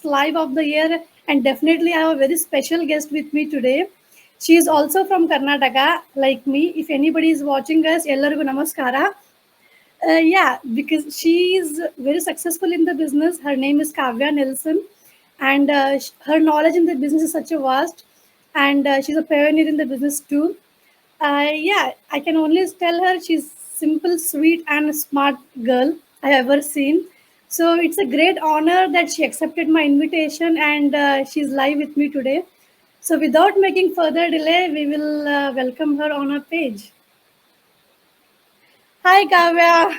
first live of the year, and definitely I have a very special guest with me today. She is also from Karnataka, like me. If anybody is watching us, ellarigu namaskara. Yeah, because she is very successful in the business. Her name is Kavya Nelson, and her knowledge in the business is such a vast, and she's a pioneer in the business too. Yeah, I can only tell her she's simple, sweet, and a smart girl I ever seen. So it's a great honor that she accepted my invitation, and she's live with me today. So without making further delay, we will welcome her on our page. Hi, Kavya.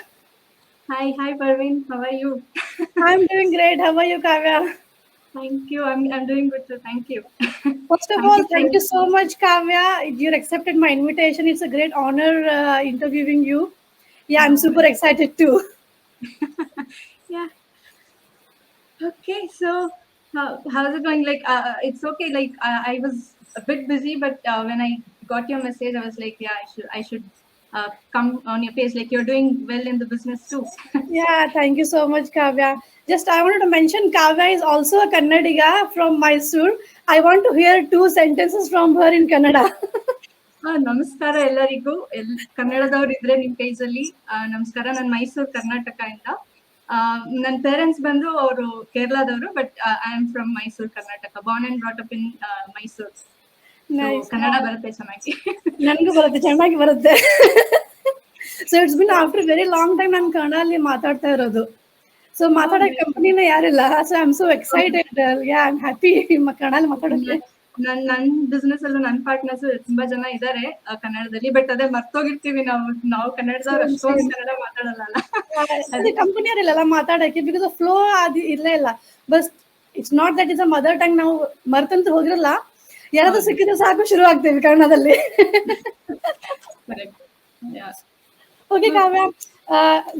Hi, Parveen. How are you? I'm doing great. How are you, Kavya? Thank you. I'm doing good too. Thank you. First of Thank all, you for thank you so much, Kavya. You accepted my invitation. It's a great honor interviewing you. Yeah, I'm no super worries. excited too. Yeah. Okay. So how's it going? Like it's okay. Like I was a bit busy, but when I got your message, I was like, yeah, I should come on your page. Like you're doing well in the business too. Yeah, thank you so much, Kavya. Just I wanted to mention Kavya is also a Kannadiga from Mysore. I want to hear two sentences from her in Kannada. ನಮಸ್ಕಾರ ಎಲ್ಲರಿಗೂ ಕನ್ನಡದವ್ರು ಇದ್ರೆ ನಿಮ್ ಪೇಜಲ್ಲಿ ನಮಸ್ಕಾರ ನಾನು ಮೈಸೂರು ಕರ್ನಾಟಕ ಇಂದ ನನ್ನ parents ಬಂದು ಅವರು ಕೇರಳದವರು but I am from Mysuru Karnataka born and brought up in Mysuru so Nice. Kannada ಬರುತ್ತೆ ಚೆನ್ನಾಗಿ ನನಗೂ ಬರುತ್ತೆ ಚೆನ್ನಾಗಿ ಬರುತ್ತೆ. So it's been after very long time ನಾನು ಕನ್ನಡಲ್ಲಿ ಮಾತಾಡ್ತಾ ಇರೋದು. ಸೊ ಮಾತಾಡೋ ಕಂಪನಿನ ಯಾರಿಲ್ಲ. So I am so excited. Yeah I am happy ಕನ್ನಡಲ್ಲಿ ಮಾತಾಡೋಕ್ಕೆ. ನನ್ ಬಿಸ್ನೆಸ್ ಅಲ್ಲೂ ನನ್ನ ಪಾರ್ಟ್ನರ್ಸ್ ತುಂಬಾ ಜನ ಇದಾರೆ ಕನ್ನಡದಲ್ಲಿ ಬಟ್ ಅದೇ ಮರ್ತೋಗಿರ್ತೀವಿ ನಾವು ಕನ್ನಡದವ್ರು ಅಷ್ಟೊಂದು ಕನ್ನಡ ಮಾತಾಡಲ್ಲ ಅದೇ ಕಂಪನಿಯವರಿಲ್ಲ ಮಾತಾಡಕ್ಕೆ ಬಿಕಾಸ್ ಫ್ಲೋ ಅದು ಇರಲೇ ಇಲ್ಲ. Bus it's not that is a mother tongue ನಾವು ಮರ್ತಂತ ಹೋಗಿರಲ್ಲ. ಯಾರಾದ್ರೂ ಸಿಕ್ಕಿದ್ರೆ ಸಾಕು ಶುರು ಆಗ್ತೇವೆ ಕನ್ನಡದಲ್ಲಿ. Okay, Kavya,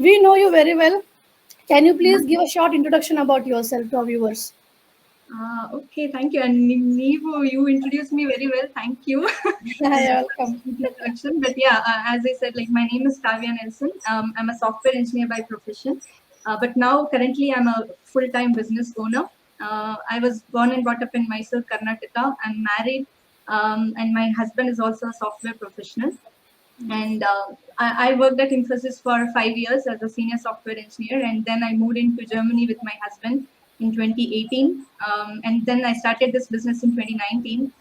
we know you very well. Can you please give a short introduction about yourself to our viewers? Okay, thank you. And you introduced me very well. Thank you. You're welcome. Introduction. But yeah, as I said, like my name is Kavya Nelson. I'm a software engineer by profession. But now currently I'm a full-time business owner. I was born and brought up in Mysore, Karnataka. I'm married. And my husband is also a software professional. And I worked at Infosys for 5 years as a senior software engineer. And then I moved into Germany with my husband in 2018. And then I started this business in 2019.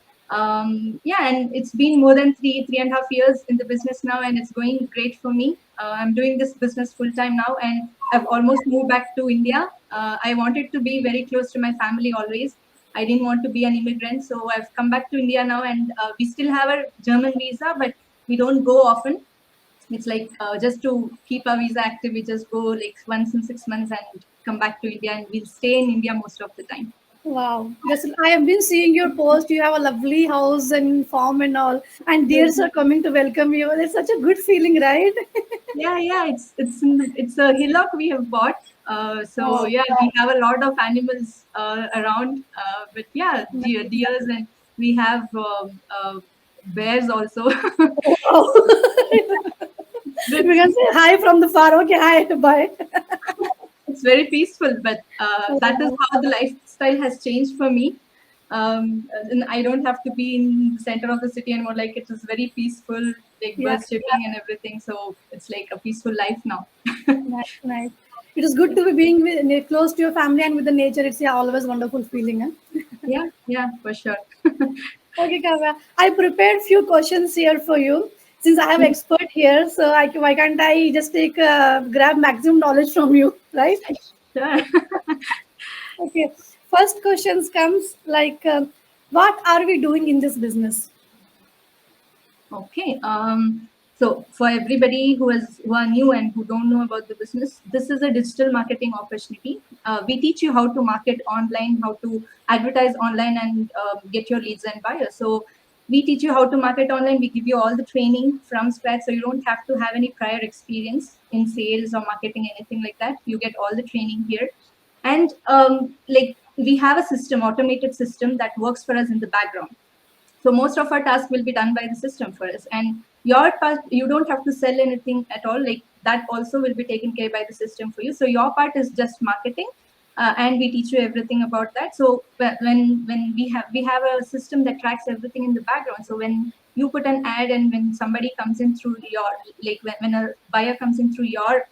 Yeah, and it's been more than three and a half years in the business now, and it's going great for me. I'm doing this business full time now, and I've almost moved back to India. I wanted to be very close to my family always. I didn't want to be an immigrant, so I've come back to India now, and we still have a German visa, but we don't go often. It's like just to keep our visa active, we just go like once in 6 months and come back to India, and we'll stay in India most of the time. Wow, I have been seeing your post. You have a lovely house and farm and all, and deers are coming to welcome you. It's such a good feeling, right? Yeah. It's a hillock we have bought. So yeah, we have a lot of animals around. But yeah, deers, and we have bears also. We can say hi from the far. Okay, hi, bye. It's very peaceful, but that is how the lifestyle has changed for me. And I don't have to be in the center of the city anymore. Like it is very peaceful, like birds chirping and everything. So it's like a peaceful life now. Nice. It is good to be being close to your family and with the nature. It's always wonderful feeling. Huh? Yeah, for sure. Okay, Kavya. I prepared few questions here for you. Since I have expert here, so why can't I just take grab maximum knowledge from you, right? Sure. Okay. First questions comes like, what are we doing in this business? Okay. So for everybody who are new and who don't know about the business, this is a digital marketing opportunity. We teach you how to market online, how to advertise online, and get your leads and buyers. So we teach you how to market online. We give you all the training from scratch, so you don't have to have any prior experience in sales or marketing, anything like that. You get all the training here, and like we have a system, automated system that works for us in the background. So most of our tasks will be done by the system for us, and your part, you don't have to sell anything at all. Like that also will be taken care by the system for you. So your part is just marketing, and we teach you everything about that. So when we have a system that tracks everything in the background. So when you put an ad, and when somebody comes in through your, like when a buyer comes in through your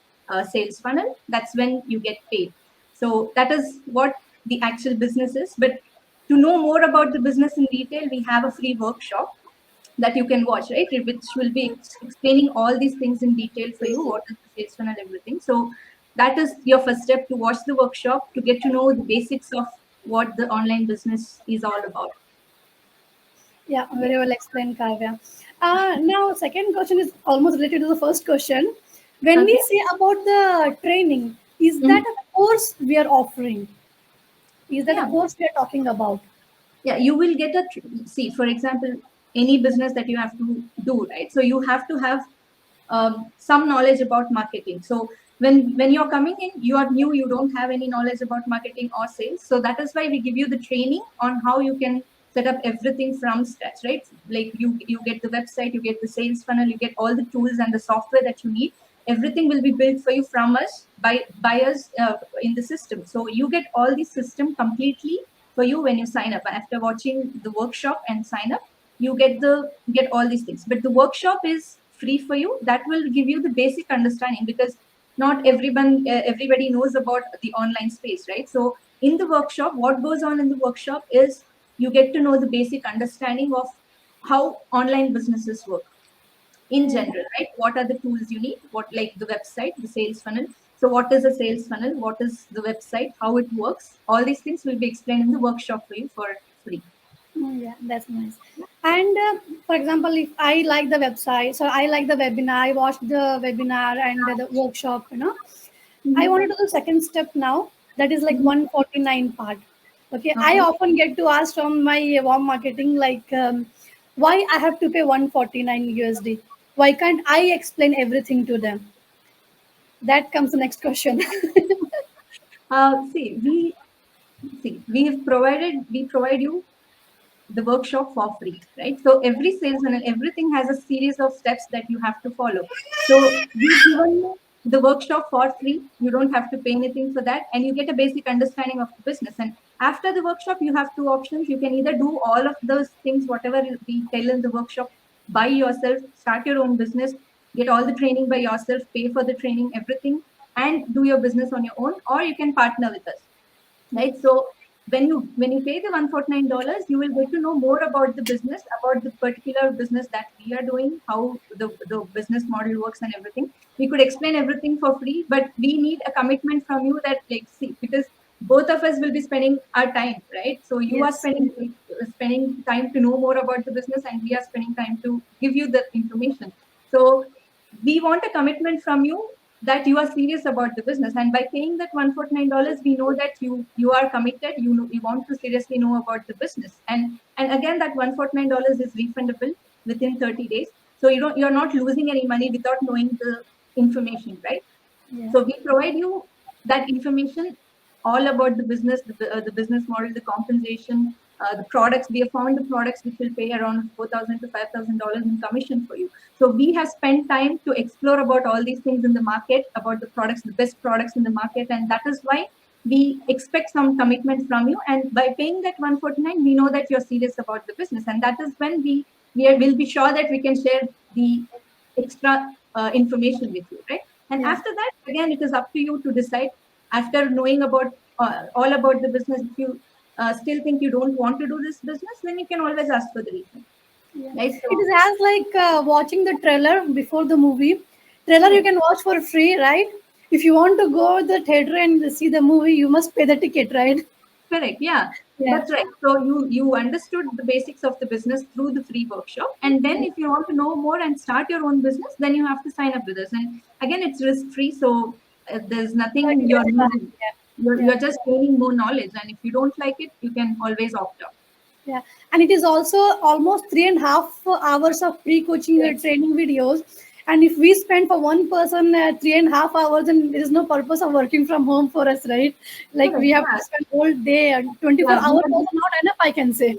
sales funnel, that's when you get paid. So that is what the actual business is. But to know more about the business in detail, we have a free workshop that you can watch, right? Which will be explaining all these things in detail for you, what is the sales funnel, everything. So that is your first step, to watch the workshop to get to know the basics of what the online business is all about. Yeah, Yeah. very well explained, Kavya. Now, second question is almost related to the first question. When we Okay. say about the training, is that Mhm. a course we are offering? Is that a Yeah. course we are talking about? Yeah, you will get a see, for example, any business that you have to do, right? So you have to have some knowledge about marketing. So when you're coming in, you are new, you don't have any knowledge about marketing or sales. So that is why we give you the training on how you can set up everything from scratch, right? Like you get the website, you get the sales funnel, you get all the tools and the software that you need. Everything will be built for you from us, by us, in the system. So you get all the system completely for you when you sign up. After watching the workshop and sign up, you get all these things. But the workshop is free for you. That will give you the basic understanding, because not everybody knows about the online space, right? So in the workshop, what goes on in the workshop is you get to know the basic understanding of how online businesses work in Mm, general, right? What are the tools you need? What, like the website, the sales funnel. So what is a sales funnel? What is the website? How it works? All these things will be explained in the workshop for you for free. yeah, that's nice. And for example, if I like the website, so I like the webinar, I watched the webinar and the workshop, I Mhm. want to do the second step now. That is like Mhm. 149 part. Okay, I Okay. often get to ask from my warm marketing like, why I have to pay 149 USD? Why can't I explain everything to them? That comes the next question. See, we provide you the workshop for free, right? So every sales and everything has a series of steps that you have to follow. So we've given you the workshop for free. You don't have to pay anything for that, and you get a basic understanding of the business. And after the workshop, you have two options. You can either do all of those things, whatever we tell in the workshop, by yourself, start your own business, get all the training by yourself, pay for the training, everything, and do your business on your own, or you can partner with us, right? So when you pay the $149, you will get to know more about the business, about the particular business that we are doing, how the business model works and everything. We could explain everything for free, but we need a commitment from you, that, like, see, because both of us will be spending our time, right? So you are Yes. spending time to know more about the business, and we are spending time to give you the information. So we want a commitment from you that you are serious about the business. And by paying that $149, we know that you are committed. You want to seriously know about the business. And again, that $149 is refundable within 30 days. So you're not losing any money without knowing the information, right? Yeah. So we provide you that information all about the business, the business model, the compensation, the products. We have found the products which will pay around $4,000 to $5,000 in commission for you. So we have spent time to explore about all these things in the market, about the products, the best products in the market, and that is why we expect some commitment from you. And by paying that 149, we know that you're serious about the business, and that is when will be sure that we can share the extra information with you, right? And Yeah. after that, again, it is up to you to decide. After knowing about all about the business, if you still think you don't want to do this business, then you can always ask for the refund, Yeah. right? It So is as like watching the trailer before the movie. Trailer you correct. can watch for free, right? If you want to go to the theater and see the movie, you must pay the ticket, right? Correct. Yeah, Yeah. that's right. So you understood the basics of the business through the free workshop, and then if you want to know more and start your own business, then you have to sign up with us. And again, it's risk free, so there's So nothing it you're gets fun. losing. You're Yeah. Yeah. you're just gaining more knowledge, and if you don't like it, you can always opt out. Yeah, and it is also almost 3.5 hours of pre-coaching Correct. training videos, And if we spend for one person 3.5 hours, then there is no purpose of working from home for us, right? Like Correct. we have to Yeah. spend whole day and 24 Yeah. hours also not enough, I can say.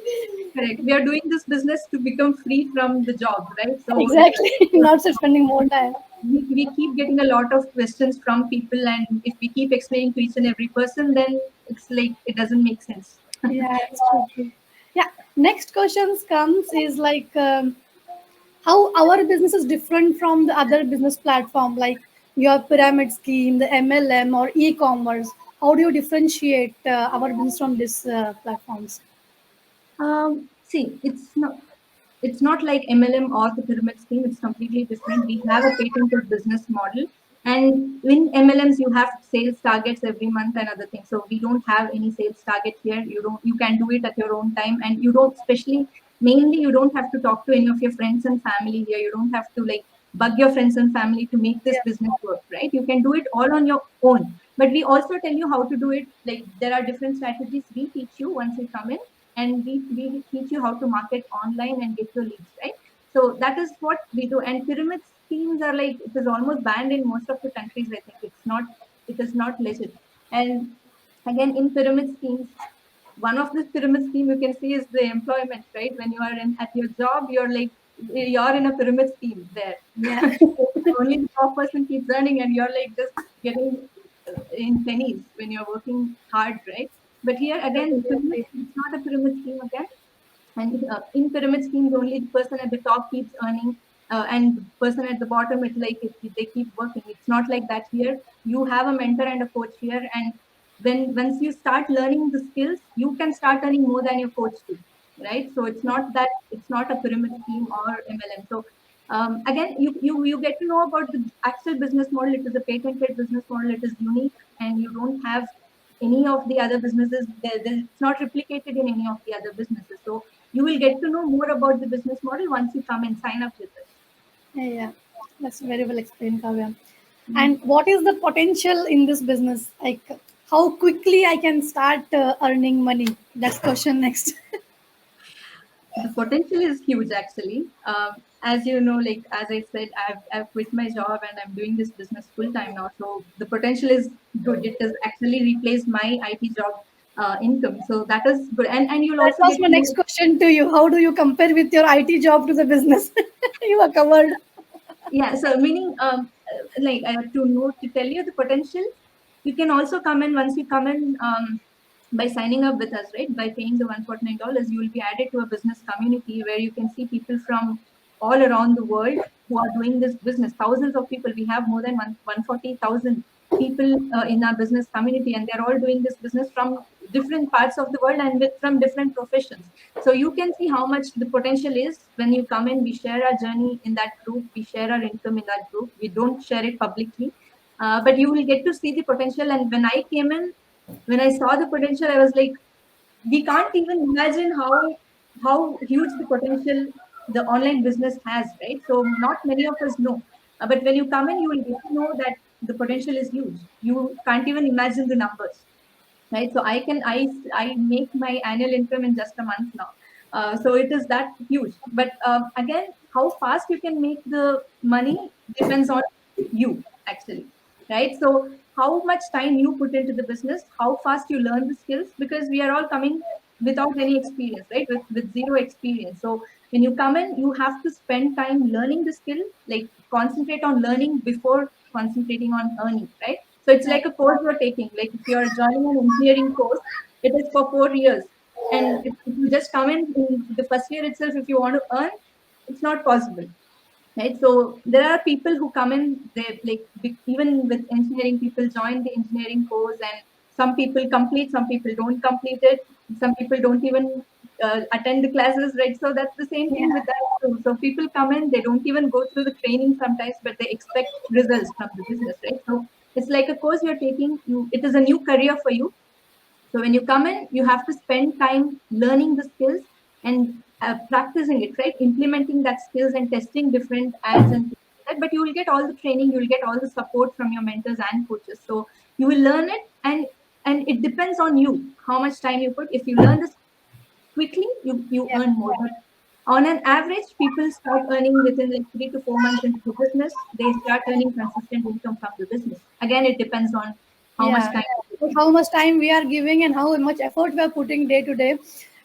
Correct. We are doing this business to become free from the job, right? So it's Exactly. Not spending more time. we keep getting a lot of questions from people, and if we keep explaining to each and every person, then it's like it doesn't make sense. Yeah, it's true, true. Yeah. Next questions comes is like how our business is different from the other business platform, like your pyramid scheme, the MLM or e-commerce. How do you differentiate our business from these platforms? See, it's not like MLM or the pyramid scheme. It's completely different. We have a patented business model, and in MLMs you have sales targets every month and other things. So we don't have any sales target here. You can do it at your own time, and you don't, especially mainly, you don't have to talk to any of your friends and family here. You don't have to like bug your friends and family to make this Yeah, business work, right? You can do it all on your own. But we also tell you how to do it. Like there are different strategies we teach you once you come in, and we teach you how to market online and get your leads, right? So that is what we do. And pyramid schemes are like, it is almost banned in most of the countries. I think it is not legit. And again, in pyramid schemes, one of the pyramid scheme you can see is the employment, right? When you are in at your job, you're in a pyramid scheme there. yeah. Only the top person keeps earning, and you're like just getting in pennies when you're working hard, right? But here again, Totally pyramid, agree. it's not a pyramid scheme again. And in pyramid schemes, only the person at the top keeps earning, and the person at the bottom, they keep working. It's not like that here. You have a mentor and a coach here, and when once you start learning the skills, you can start earning more than your coach do, right? So it's not a pyramid scheme or MLM. So again, you get to know about the actual business model. It is a patented business model. It is unique, and you don't have any of the other businesses. It's not replicated in any of the other businesses. So you will get to know more about the business model once you come and sign up with us. Yeah, yeah. That's very well explained, Kavya. Mhm. And what is the potential in this business? Like, how quickly I can start earning money? That's question next. The potential is huge, actually. As you know, like as I said, I've quit my job and I'm doing this business full time now. So the potential is good. It has actually replaced my IT job income. So that is good. And you'll That also was get my to next know. question to you. How do you compare with your IT job to the business? You are covered. Yeah, so meaning to tell you the potential, you can also come in. Once you come in, by signing up with us, right, by paying the $149, you will be added to a business community where you can see people from all around the world who are doing this business. Thousands of people. We have more than 140,000 people in our business community, and they're all doing this business from different parts of the world and from different professions. So you can see how much the potential is when you come in. We share our journey in that group. We share our income in that group. We don't share it publicly, but you will get to see the potential. And when I came in, when I saw the potential, I was like, we can't even imagine how huge the potential the online business has, right? So not many of us know. But when you come in, you will get to know that the potential is huge. You can't even imagine the numbers, right? So I make my annual income in just a month now. So it is that huge. But again, how fast you can make the money depends on you, actually, right? So how much time you put into the business, how fast you learn the skills, because we are all coming without any experience, right? With zero experience. So when you come in, you have to spend time learning the skill, like concentrate on learning before concentrating on earning, right? So it's Yeah, like a course you're taking. Like if you're joining an engineering course, it is for 4 years. And if you just come in the first year itself, if you want to earn, it's not possible, right? So there are people who come in, they like even with engineering, people join the engineering course, and some people complete, some people don't complete it, some people don't even attend the classes, right? So that's the same yeah, thing with that too. So people come in, they don't even go through the training sometimes, but they expect results from the business, right? So it's like a course you're taking. It is a new career for you. So when you come in, you have to spend time learning the skills and practicing it, right? Implementing that skills and testing different ads and things like that. But you will get all the training, you will get all the support from your mentors and coaches. So you will learn it, and it depends on you how much time you put. If you learn this quickly, you yeah. earn more. On an average, people start earning within like 3 to 4 months into the business. They start earning consistent income from the business. Again, it depends on how much Yeah, time you like put how in. much time we are giving and how much effort we are putting day to day.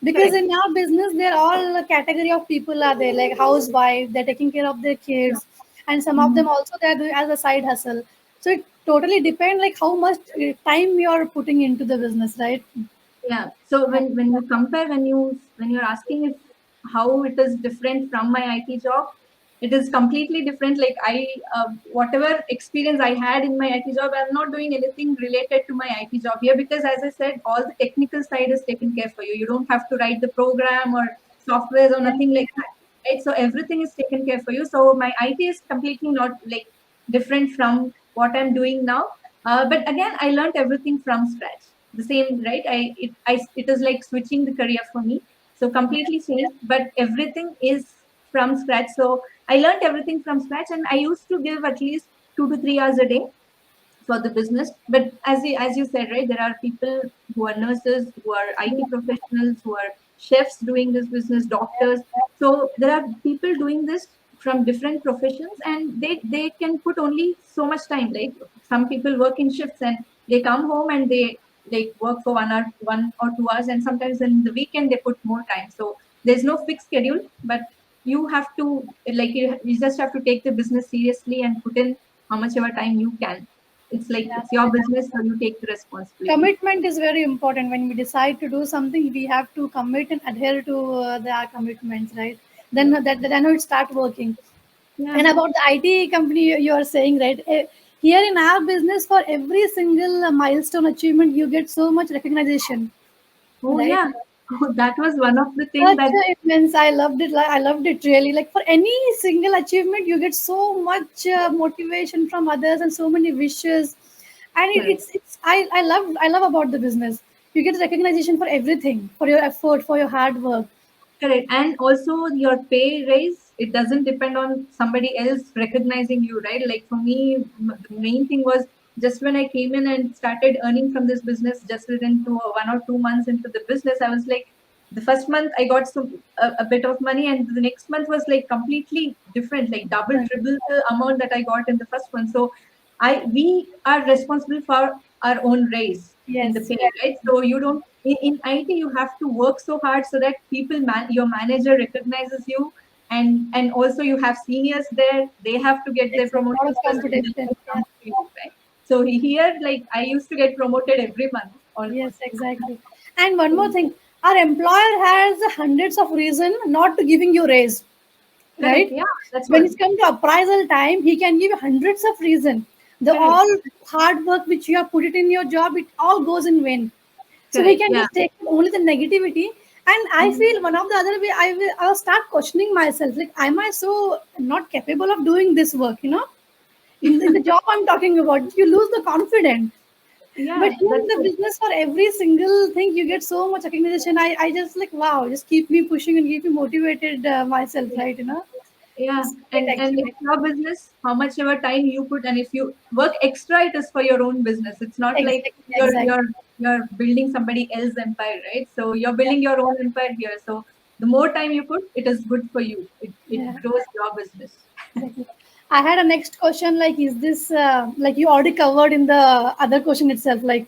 Because Correct. in our business, there are all a category of people are there, like housewives, they're taking care of their Yeah. kids, and some of Mhm. them also they're doing as a side hustle. So it totally depends like how much time you are putting into the business, right? Yeah. So when you compare, when you're asking if how it is different from my IT job, it is completely different. Like whatever experience I had in my IT job, I'm not doing anything related to my IT job here, because as I said, all the technical side is taken care for you. You don't have to write the program or softwares or Yeah, nothing like that. Right. So everything is taken care for you. So my IT is completely not like different from what I'm doing now. But again, I learned everything from scratch. The same, right? It is like switching the career for me. So completely changed, but everything is from scratch. So I learned everything from scratch, and I used to give at least 2 to 3 hours a day for the business. But as you said, right, there are people who are nurses, who are IT professionals, who are chefs doing this business, doctors. So there are people doing this from different professions, and they can put only so much time. Like some people work in shifts, and they come home and they like work for 1 or 2 hours, and sometimes in the weekend they put more time. So there's no fixed schedule, but you have to you just have to take the business seriously and put in how much ever time you can. It's like yeah. it's your business, so you take the responsibility. Commitment is very important. When we decide to do something, we have to commit and adhere to our commitments, right? Then it start working. Yeah. And about the IT company you are saying, right? Here in our business, for every single milestone achievement, you get so much recognition, Oh right? yeah. Oh, that was one of the things Such that a immense. I loved it. I loved it really. Like for any single achievement, you get so much motivation from others and so many wishes. And correct. I love about the business. You get recognition for everything, for your effort, for your hard work. Correct. And also your pay raise, it doesn't depend on somebody else recognizing you, right? Like for me, the main thing was just when I came in and started earning from this business, just within 1 or 2 months into the business, I was like, the first month I got a bit of money, and the next month was like completely different, like double, Right. triple the amount that I got in the first one. So we are responsible for our own raise in the Yes. pay, right? So you don't in IT you have to work so hard so that your manager recognizes you, and also you have seniors there. They have to get their It's a lot promotions of first, and then competition. it Yeah. comes to you, right? So here, like I used to get promoted every month Yes, almost. exactly. And one more So, thing, our employer has hundreds of reason not to giving you raise, correct. right? Yeah, that's When what. it's come to appraisal time, he can give you hundreds of reason. The Correct. all hard work which you have put it in your job, it all goes in vain. So he Correct. can Yeah. just take only the negativity. And I Mhm. feel one of the other way, I'll start questioning myself, like, am I so not capable of doing this work? In the job I'm talking about, you lose the confidence. But Yeah, here in that's the what. business, for every single thing, you get so much recognition. I just like, wow, just keep me pushing and keep me motivated myself, right? Yeah, It's great and actually. it's your business. How much ever time you put, and if you work extra, it is for your own business. It's not like Exactly, you're exactly. you're you're building somebody else's empire, right? So you're building your own empire here. So the more time you put, it is good for you. It Yeah, grows your business. exactly. I had a next question like, is this like you already covered in the other question itself? Like,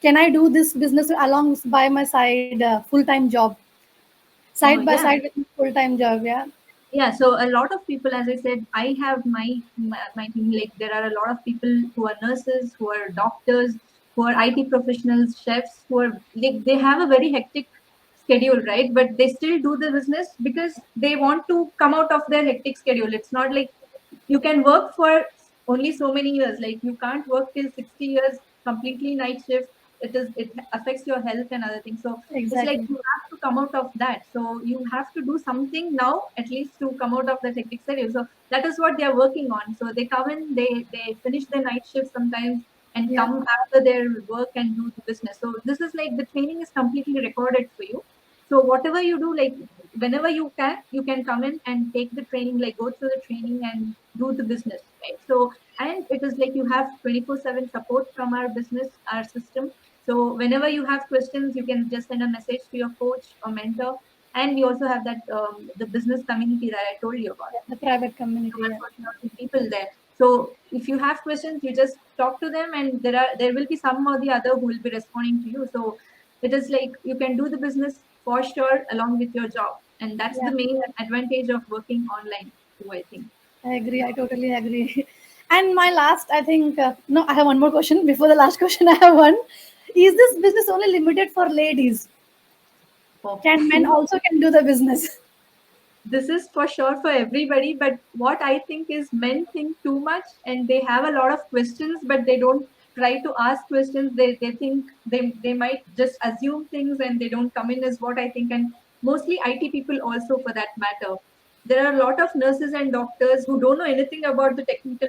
can I do this business along by my side full time job, side Oh by yeah, side with full time job? Yeah, yeah. So a lot of people, as I said, I have my team. Like there are a lot of people who are nurses, who are doctors, who are IT professionals, chefs, who are like they have a very hectic schedule, right? But they still do the business because they want to come out of their hectic schedule. It's not like you can work for only so many years. Like you can't work till 60 years completely night shift. It affects your health and other things. So it's like exactly. you have to come out of that. So you have to do something now at least to come out of that hectic schedule. So that is what they are working on. So they come in, they finish their night shift sometimes and Yeah, come after their work and do the business. So this is like the training is completely recorded for you. So whatever you do, like whenever you can come in and take the training, like go through the training and do the business, right? So and it is like you have 24/7 support from our business, our system. So whenever you have questions, you can just send a message to your coach or mentor, and we also have that the business community that I told you about. The private community. Yeah. 140 people there. So if you have questions, you just talk to them, and there will be some or the other who will be responding to you. So it is like you can do the business for sure along with your job, and that's Yeah. the main advantage of working online too, I think. I agree. I totally agree. And my last, I think, no, I have one more question. Before the last question, I have one. Is this business only limited for ladies? Can men Okay. also can do the business? This is for sure for everybody, but what I think is men think too much and they have a lot of questions, but they don't try to ask questions. They think they might just assume things and they don't come in, is what I think. And mostly IT people also, for that matter. There are a lot of nurses and doctors who don't know anything about the technical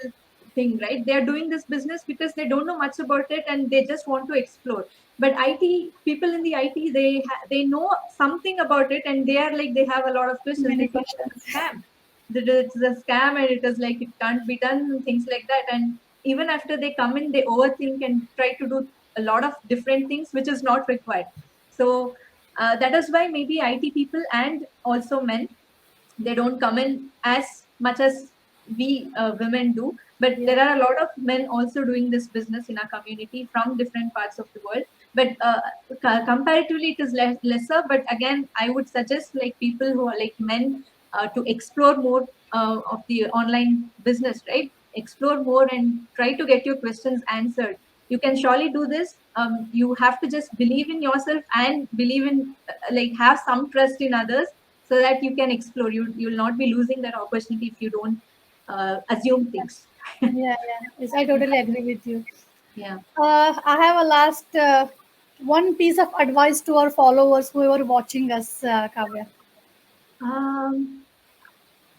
thing, right? They are doing this business because they don't know much about it and they just want to explore. But IT people in the IT, they know something about it, and they are like, they have a lot of questions. Many They think it's questions. a scam, that it's a scam, and it is like it can't be done, and things like that. And even after they come in, they overthink and try to do a lot of different things which is not required. So that is why maybe IT people and also men, they don't come in as much as we women do, but Yeah. there are a lot of men also doing this business in our community from different parts of the world. But comparatively it is lesser, but again I would suggest like people who are like men, to explore more of the online business, right? Explore more and try to get your questions answered. You can surely do this. You have to just believe in yourself and believe in, like, have some trust in others, so that you can explore. You'll not be losing that opportunity if you don't assume things. Yeah, yeah. Yes, I totally agree with you. Yeah. I have a last one piece of advice to our followers who are watching us, Kavya. Um,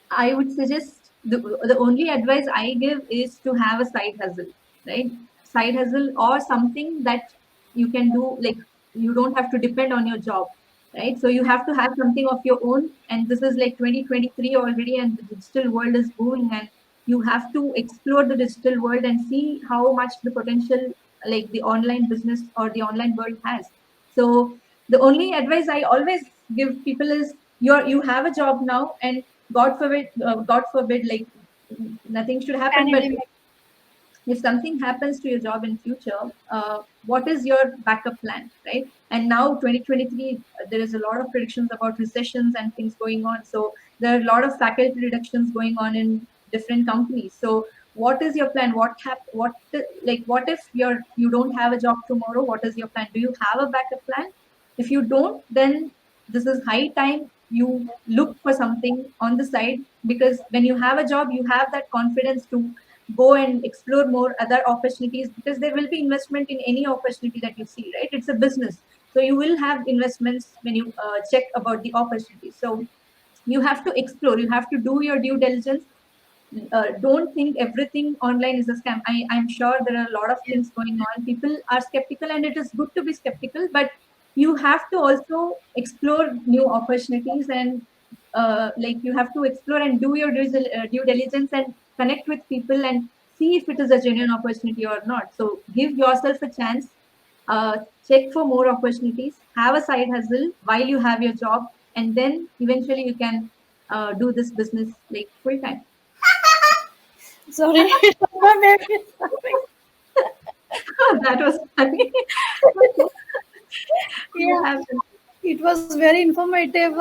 I would suggest the only advice I give is to have a side hustle, right? Side hustle or something that you can do, like you don't have to depend on your job, right? So you have to have something of your own. And this is like 2023 already, and the digital world is booming, and you have to explore the digital world and see how much the potential, like the online business or the online world has. So the only advice I always give people is, you have a job now, and God forbid, like nothing should happen, but Pandemic. if something happens to your job in future, what is your backup plan, right? And now 2023, there is a lot of predictions about recessions and things going on. So there are a lot of faculty reductions going on in different companies. So what is your plan? What if you don't have a job tomorrow? What is your plan? Do you have a backup plan? If you don't, then this is high time you look for something on the side, because when you have a job, you have that confidence to go and explore more other opportunities, because there will be investment in any opportunity that you see, right? It's a business, so you will have investments when you check about the opportunity. So you have to explore, you have to do your due diligence. Don't think everything online is a scam. I'm sure there are a lot of Yeah. things going on. People are skeptical, and it is good to be skeptical, but you have to also explore new opportunities, and like you have to explore and do your due diligence and connect with people and see if it is a genuine opportunity or not. So give yourself a chance, check for more opportunities, have a side hustle while you have your job, and then eventually you can do this business like full time. Sorry, my baby is laughing. That was funny. Okay. Yeah, What happened? it was very informative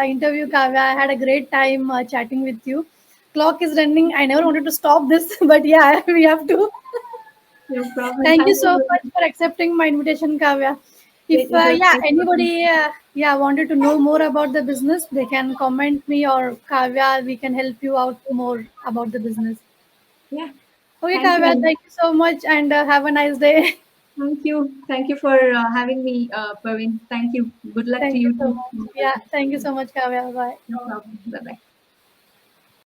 interview, Kavya. I had a great time chatting with you. Clock is running. I never wanted to stop this, but yeah, we have to. No problem. Thank you Thank you so so much much. for accepting my invitation, Kavya. If It was yeah, nice talking to anybody you. wanted to know more about the business, they can comment me or Kavya. We can help you out more about the business. Yeah. Okay, Thank you, Kavya. Anna. Thank you so much, and have a nice day. Thank you. Thank you for having me, Praveen. Thank you. Good luck to Thank you you so too. much. Yeah, thank you so much, Kavya. Bye. No problem. Bye bye.